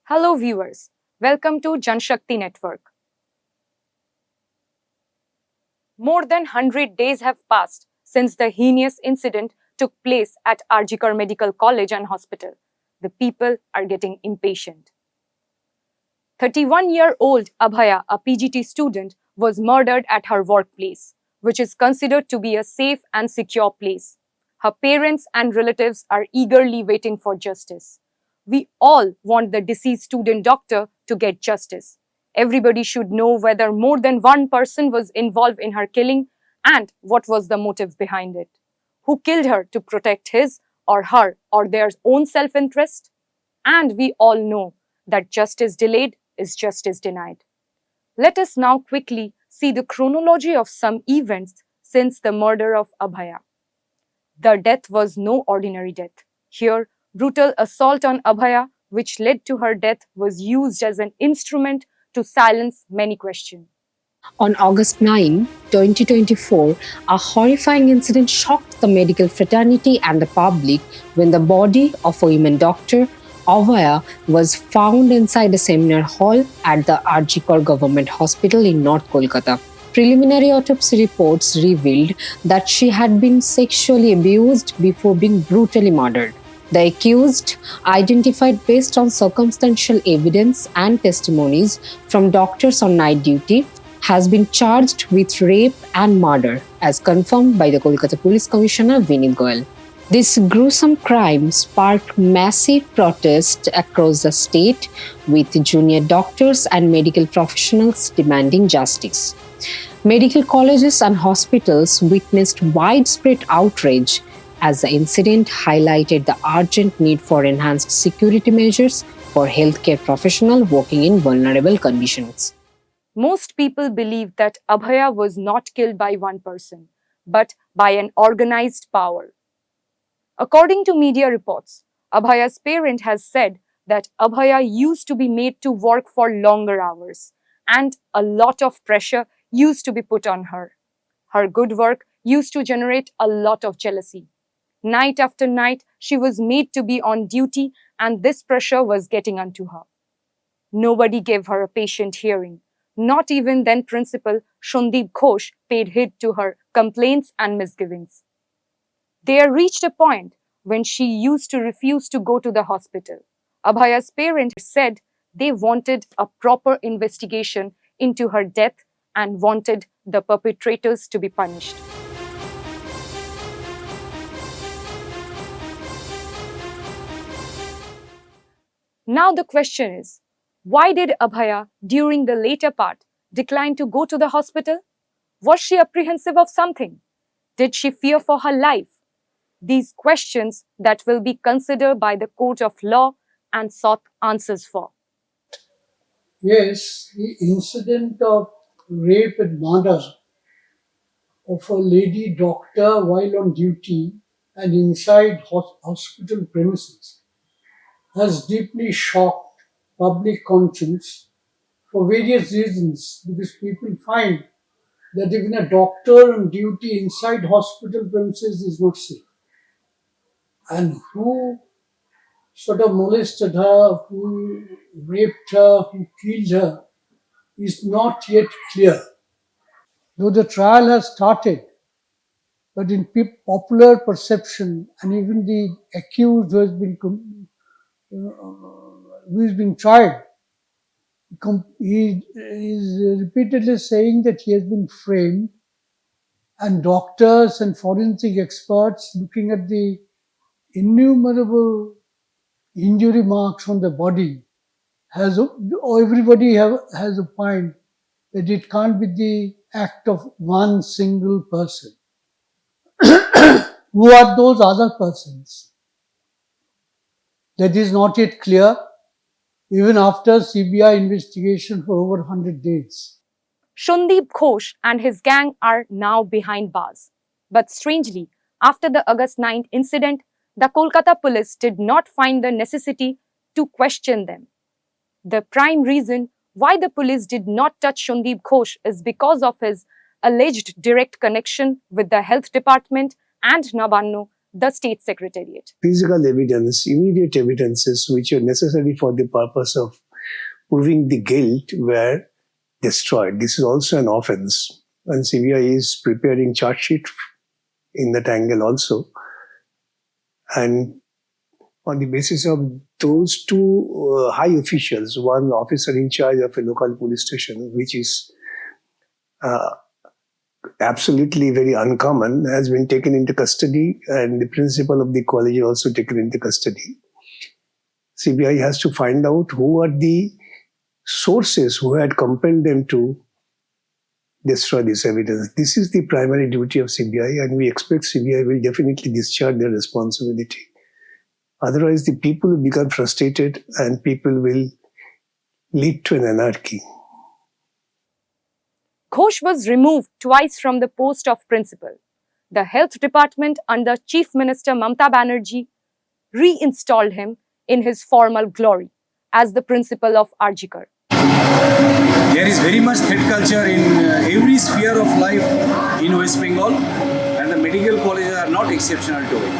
Hello viewers, welcome to JANASHAKTI network. More than 100 days have passed since the heinous incident took place at Arjikar Medical College and Hospital. The people are getting impatient. 31-year-old Abhaya, a PGT student, was murdered at her workplace, which is considered to be a safe and secure place. Her parents and relatives are eagerly waiting for justice. We all want the deceased student doctor to get justice. Everybody should know whether more than one person was involved in her killing and what was the motive behind it. Who killed her to protect his or her or their own self-interest? And we all know that justice delayed is justice denied. Let us now quickly see the chronology of some events since the murder of Abhaya. The death was no ordinary death. Here, brutal assault on Abhaya, which led to her death, was used as an instrument to silence many questions. On August 9, 2024, a horrifying incident shocked the medical fraternity and the public when the body of a women doctor, Abhaya, was found inside a seminar hall at the Arjikar Government Hospital in North Kolkata. Preliminary autopsy reports revealed that she had been sexually abused before being brutally murdered. The accused, identified based on circumstantial evidence and testimonies from doctors on night duty, has been charged with rape and murder, as confirmed by the Kolkata Police Commissioner Vineet Goyal. This gruesome crime sparked massive protests across the state, with junior doctors and medical professionals demanding justice. Medical colleges and hospitals witnessed widespread outrage as the incident highlighted the urgent need for enhanced security measures for healthcare professionals working in vulnerable conditions. Most people believe that Abhaya was not killed by one person, but by an organized power. According to media reports, Abhaya's parent has said that Abhaya used to be made to work for longer hours, and a lot of pressure used to be put on her. Her good work used to generate a lot of jealousy. Night after night, she was made to be on duty, and this pressure was getting onto her. Nobody gave her a patient hearing. Not even then Principal Shondeep Ghosh paid heed to her complaints and misgivings. There reached a point when she used to refuse to go to the hospital. Abhaya's parents said they wanted a proper investigation into her death and wanted the perpetrators to be punished. Now the question is, why did Abhaya, during the later part, decline to go to the hospital? Was she apprehensive of something? Did she fear for her life? These questions that will be considered by the court of law and sought answers for. Yes, the incident of rape and murder of a lady doctor while on duty and inside hospital premises has deeply shocked public conscience for various reasons, because people find that even a doctor on duty inside hospital premises is not safe. And who sort of molested her, who raped her, who killed her is not yet clear. Though the trial has started, but in popular perception, and even the accused who is being tried, he is repeatedly saying that he has been framed, and doctors and forensic experts looking at the innumerable injury marks on the body everybody has opined that it can't be the act of one single person. Who are those other persons? That is not yet clear, even after CBI investigation for over 100 days. Shondeep Ghosh and his gang are now behind bars. But strangely, after the August 9th incident, the Kolkata police did not find the necessity to question them. The prime reason why the police did not touch Shondeep Ghosh is because of his alleged direct connection with the health department and Nabanno, the State Secretariat. Physical evidence, immediate evidences which are necessary for the purpose of proving the guilt were destroyed. This is also an offense. And CBI is preparing charge sheet in that angle also. And on the basis of those two high officials, one officer in charge of a local police station, which is absolutely very uncommon, has been taken into custody, and the principal of the college is also taken into custody. CBI has to find out who are the sources who had compelled them to destroy this evidence. This is the primary duty of CBI, and we expect CBI will definitely discharge their responsibility. Otherwise, the people will become frustrated and people will lead to an anarchy. Ghosh was removed twice from the post of principal. The health department under Chief Minister Mamata Banerjee reinstalled him in his formal glory as the principal of Arjikar. There is very much threat culture in every sphere of life in West Bengal, and the medical colleges are not exceptional to it.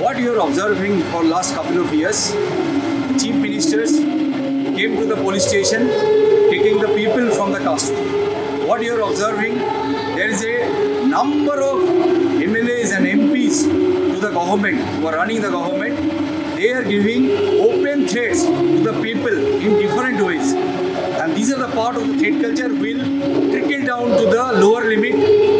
What you are observing for last couple of years, the chief ministers came to the police station taking the people from the caste. What you are observing, there is a number of MLAs and MPs to the government who are running the government. They are giving open threats to the people in different ways. And these are the part of the threat culture will trickle down to the lower limit,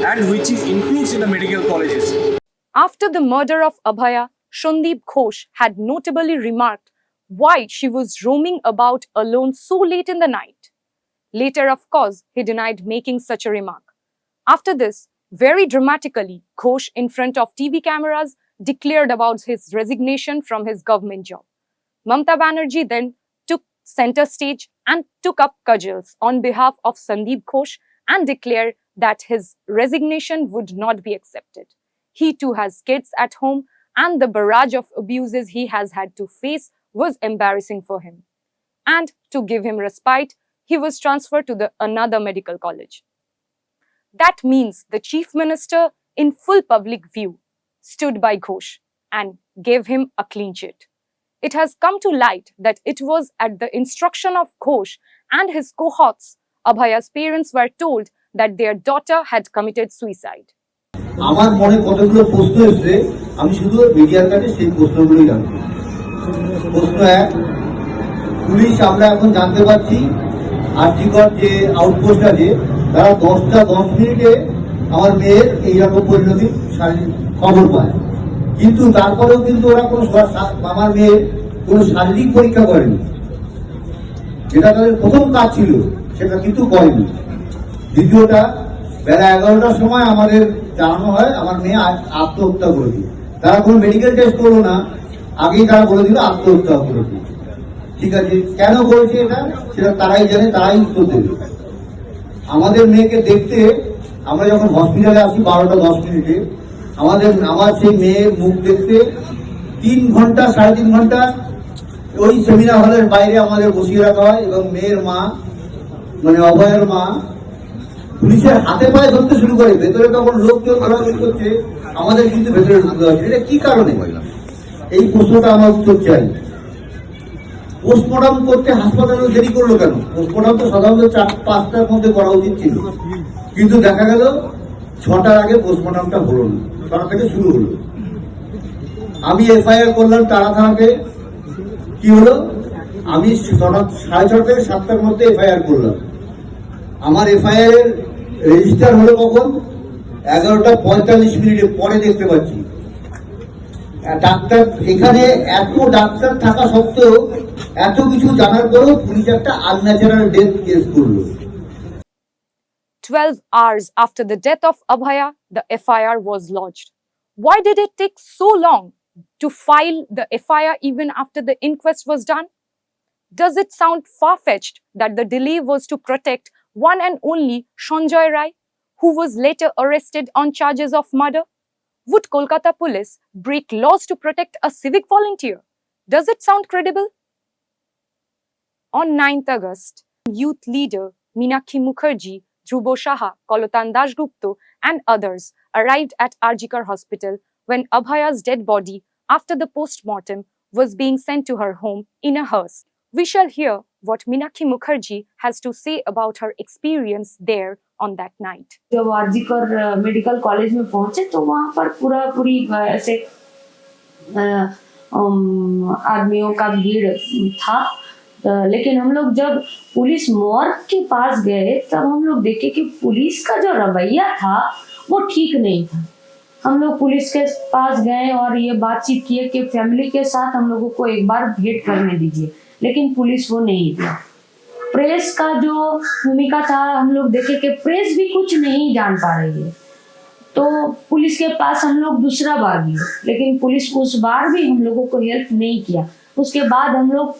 and which is includes in the medical colleges. After the murder of Abhaya, Sandeep Ghosh had notably remarked why she was roaming about alone so late in the night. Later, of course, he denied making such a remark. After this, very dramatically, Ghosh, in front of TV cameras, declared about his resignation from his government job. Mamata Banerjee then took center stage and took up cudgels on behalf of Sandeep Ghosh and declared that his resignation would not be accepted. He too has kids at home, and the barrage of abuses he has had to face was embarrassing for him. And to give him respite, he was transferred to another medical college. That means the chief minister, in full public view, stood by Ghosh and gave him a clean sheet. It has come to light that it was at the instruction of Ghosh and his cohorts, Abhaya's parents were told that their daughter had committed suicide. আমার মনে কতগুলো প্রশ্ন এসেছে, আমি শুধু মিডিয়ার কাছে সেই প্রশ্নগুলোই জানবো। প্রশ্ন এক, পুলিশ আমরা এখন জানতে পারছি আরজিকর যে আউটপোস্ট আছে তারা 10টা 10 মিনিটে আমার মেয়ের এইরকম পরিণতি খবর পায়, কিন্তু তারপরেও কিন্তু ওরা কোনো আমার মেয়ের কোনো শারীরিক পরীক্ষা করেনি, যেটা তাদের প্রথম কাজ ছিল সেটা কিন্তু করেনি। দ্বিতীয়টা, বেলা 11টার সময় আমাদের জানানো হয় আমার মেয়ে আত্মহত্যা করেছে। তারা কোনো মেডিকেল টেস্ট করলো না, আগেই তারা বলে দিল আত্মহত্যা করেছে। ঠিক আছে, কেন করেছে এটা সেটা তারাই জানে, তারাই উত্তর দেবে। আমাদের মেয়েকে দেখতে আমরা যখন হসপিটালে আসি 12টা 10 মিনিটে, আমার সেই মেয়ের মুখ দেখতে 3 ঘন্টা 3.5 ঘন্টা ওই সেমিনার হলের বাইরে আমাদের বসিয়ে রাখা হয়, এবং মেয়ের মা মানে অভয়ের মা পুলিশের হাতে পায়ে ধরতে শুরু করে। ভেতরে তখন লোকজন ঘোরাঘুরি করছে, আমাদের কিন্তু ভেতরে ঢুকতে হচ্ছে। এটা কি কারণে? এই প্রশ্নটা আমার উত্তর চাই। পোস্টমর্টম করতে হাসপাতালে দেরি করলো কেন? পোস্টমর্টম তো সাধারণত 4-5টার মধ্যে করা উচিত ছিল, কিন্তু দেখা গেল 6টার আগে পোস্টমর্টমটা হলো না, 6টা থেকে শুরু হলো। আমি এফআইআর করলাম টানা থানাতে, কি হলো? আমি 6:30 থেকে 7টার মধ্যে এফআইআর করলাম। আমার এফআইআর এর রেজিস্টার হলো কখন? 11:45 পরে দেখতে পাচ্ছি। ডাক্তার এখানে এত ডাক্তার থাকা সত্ত্বেও এত কিছু জানার পরেও পুলিশ একটা আনন্যাচারাল ডেথ কেস করলো। 12 hours after the death of Abhaya, the FIR was lodged. Why did it take so long to file the FIR even after the inquest was done? Does it sound far-fetched that the delay was to protect one and only Sanjay Rai, who was later arrested on charges of murder? Would Kolkata police break laws to protect a civic volunteer? Does it sound credible? On 9th August, youth leader Meenakshi Mukherjee, Dhruvo Saha, Kolotan Dasgupta and others arrived at Arjikar Hospital when Abhaya's dead body, after the post-mortem, was being sent to her home in a hearse. We shall hear what Meenakshi Mukherjee has to say about her experience there on that night. जब RG Kar medical college में पहुंचे तो वहां पर पूरी ऐसे आदमियों का भीड़ था, लेकिन हम लोग जब पुलिस मॉर्ग के पास गए तब हम लोग देखे कि पुलिस का जो रवैया था वो ठीक नहीं था। हम लोग पुलिस के पास गए और ये बातचीत किए कि फैमिली के साथ हम लोगों को एक बार भेंट करने दीजिए, लेकिन पुलिस वो नहीं दिया। प्रेस का जो भूमिका था हम लोग देखे कि प्रेस भी कुछ नहीं जान पा रही है, तो पुलिस के पास हम लोग दूसरा बार गए, लेकिन पुलिस उस बार भी हम लोगों को हेल्प नहीं किया। उसके बाद हम लोग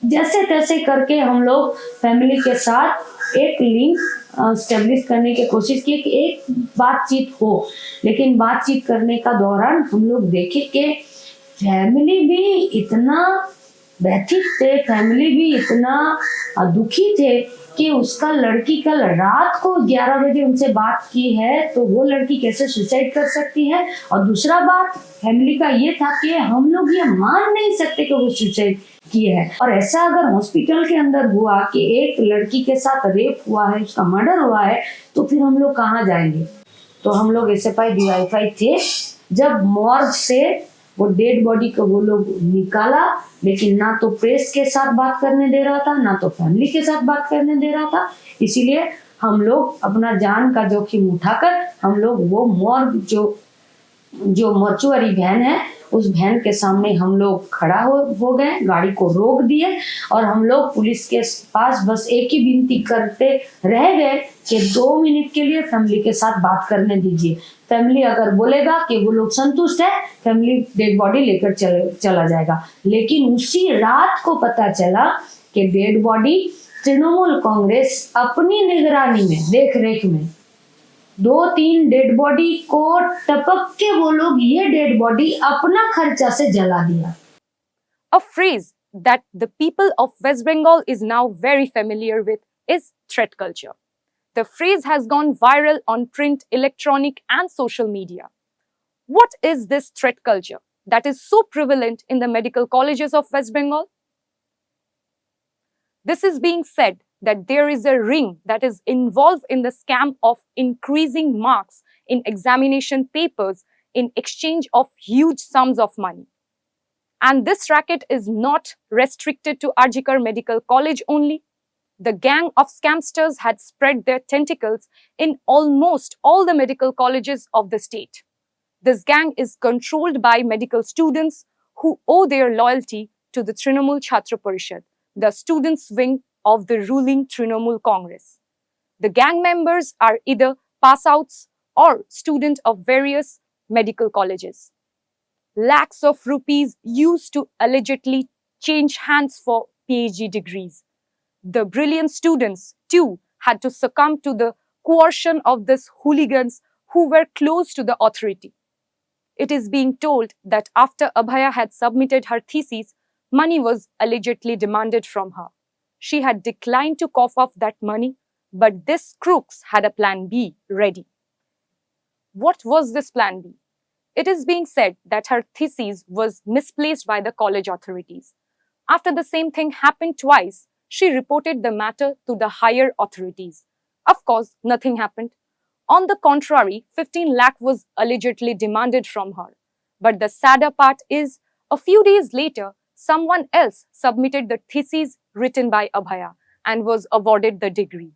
जैसे तैसे करके हम लोग फैमिली के साथ एक लिंक स्टेब्लिश करने की कोशिश की कि एक बातचीत हो, लेकिन बातचीत करने का दौरान हम लोग देखे कि फैमिली भी इतना व्यथित थे, फैमिली भी इतना दुखी थे कि उसका लड़की कल रात को 11 बजे उनसे बात की है तो वो लड़की कैसे सुसाइड कर सकती है। और दूसरा बात फैमिली का ये था कि हम लोग ये मान नहीं सकते कि वो सुसाइड की है, और ऐसा अगर हॉस्पिटल के अंदर हुआ कि एक लड़की के साथ रेप हुआ है, उसका मर्डर हुआ है, तो फिर हम लोग कहाँ जाएंगे। तो हम लोग SFI DYFI थे। जब मॉर्ग से वो डेड बॉडी को वो लोग निकाला, लेकिन ना तो प्रेस के साथ बात करने दे रहा था, ना तो फैमिली के साथ बात करने दे रहा था। इसीलिए हम लोग अपना जान का जोखिम उठाकर हम लोग वो मॉर्ग जो मॉर्चुअरी वैन है उस वैन के सामने हम लोग खड़ा हो गए, गाड़ी को रोक दिए और हम लोग पुलिस के पास बस एक ही विनती करते रह गए कि 2 मिनट के लिए फैमिली के साथ बात करने दीजिए। फैमिली अगर बोलेगा कि वो लोग संतुष्ट है, फैमिली डेड बॉडी लेकर चला जाएगा। लेकिन उसी रात को पता चला कि डेड बॉडी तृणमूल कांग्रेस अपनी निगरानी में, देख रेख में 2-3 डेड बॉडी को टपक के वो लोग ये डेड बॉडी अपना खर्चा से जला दिया। A phrase that the people of West Bengal is now very familiar with is threat culture. The phrase has gone viral on print, electronic, and social media. What is this threat culture that is so prevalent in the medical colleges of West Bengal? This is being said that there is a ring that is involved in the scam of increasing marks in examination papers in exchange of huge sums of money. And this racket is not restricted to Arjikar Medical College only. The gang of scamsters had spread their tentacles in almost all the medical colleges of the state. This gang is controlled by medical students who owe their loyalty to the Trinamool Chhatra Parishad, the students' wing of the ruling Trinamool Congress. The gang members are either pass-outs or students of various medical colleges. Lakhs of rupees used to allegedly change hands for PhD degrees. The brilliant students, too, had to succumb to the coercion of these hooligans who were close to the authority. It is being told that after Abhaya had submitted her thesis, money was allegedly demanded from her. She had declined to cough up that money, but this crooks had a plan B ready. What was this plan B? It is being said that her thesis was misplaced by the college authorities. After the same thing happened twice, she reported the matter to the higher authorities. Of course, nothing happened. On the contrary, 15 lakh was allegedly demanded from her. But the sadder part is, a few days later, someone else submitted the thesis written by Abhaya and was awarded the degree.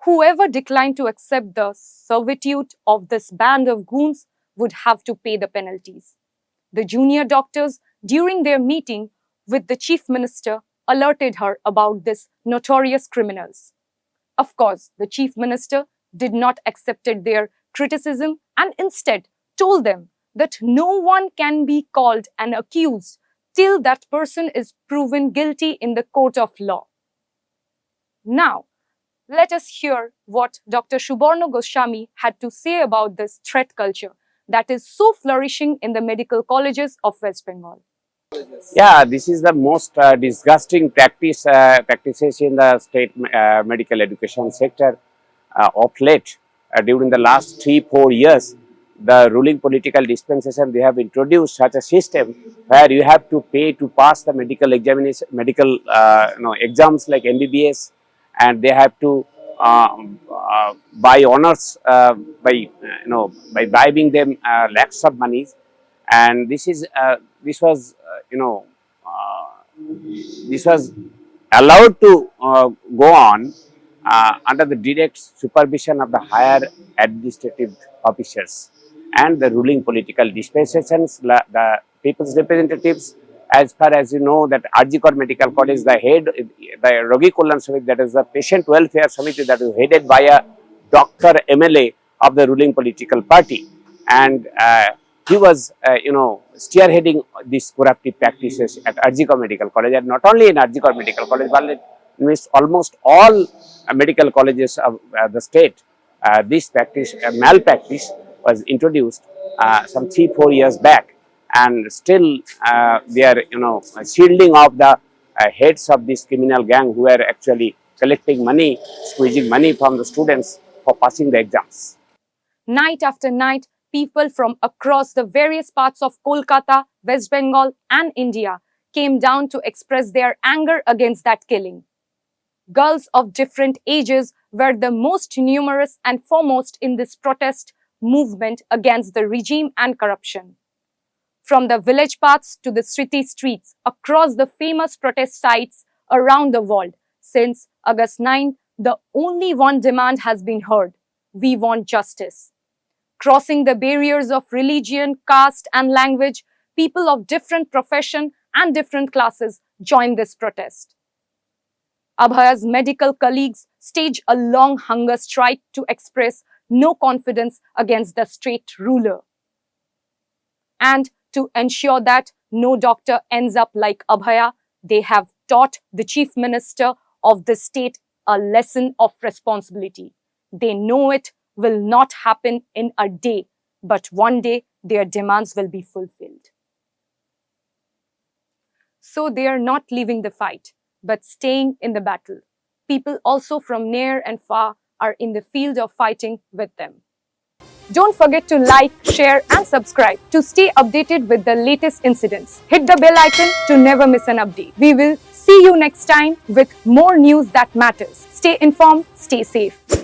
Whoever declined to accept the servitude of this band of goons would have to pay the penalties. The junior doctors, during their meeting with the chief minister, alerted her about these notorious criminals. Of course, the chief minister did not accept their criticism and instead told them that no one can be called an accused till that person is proven guilty in the court of law. Now, let us hear what Dr. Subarno Goswami had to say about this threat culture that is so flourishing in the medical colleges of West Bengal. Yeah, this is the most disgusting practices in the state medical education sector of late. During the last 3-4 years, the ruling political dispensation, they have introduced such a system where you have to pay to pass the medical examination, medical exams like MBBS, and they have to buy honors by bribing them lakhs of monies, and this was this was allowed to go on under the direct supervision of the higher administrative officers and the ruling political dispensations, the people's representatives. As far as you know, that Arjikar Medical College, the head, the Rogi Kullan Samiti, that is the patient welfare Samiti, that is headed by a doctor MLA of the ruling political party, and he was spearheading these corruptive practices at Arjikar Medical College, and not only in Arjikar Medical College, but it means almost all medical colleges of the state. This practice, malpractice, was introduced some 3-4 years back, and still they are shielding off the heads of this criminal gang who are actually collecting money, squeezing money from the students for passing the exams. Night after night, people from across the various parts of Kolkata, West Bengal, and India came down to express their anger against that killing. Girls of different ages were the most numerous and foremost in this protest movement against the regime and corruption. From the village paths to the city streets, across the famous protest sites around the world, since August 9, the only one demand has been heard: we want justice. Crossing the barriers of religion, caste, and language, people of different profession and different classes joined this protest. Abhaya's medical colleagues staged a long hunger strike to express no confidence against the state ruler, and to ensure that no doctor ends up like Abhaya, they have taught the chief minister of the state a lesson of responsibility. They know it will not happen in a day, but one day their demands will be fulfilled. So they are not leaving the fight, but staying in the battle. People also from near and far are in the field of fighting with them. Don't forget to like, share, and subscribe to stay updated with the latest incidents. Hit the bell icon to never miss an update. We will see you next time with more news that matters. Stay informed, stay safe.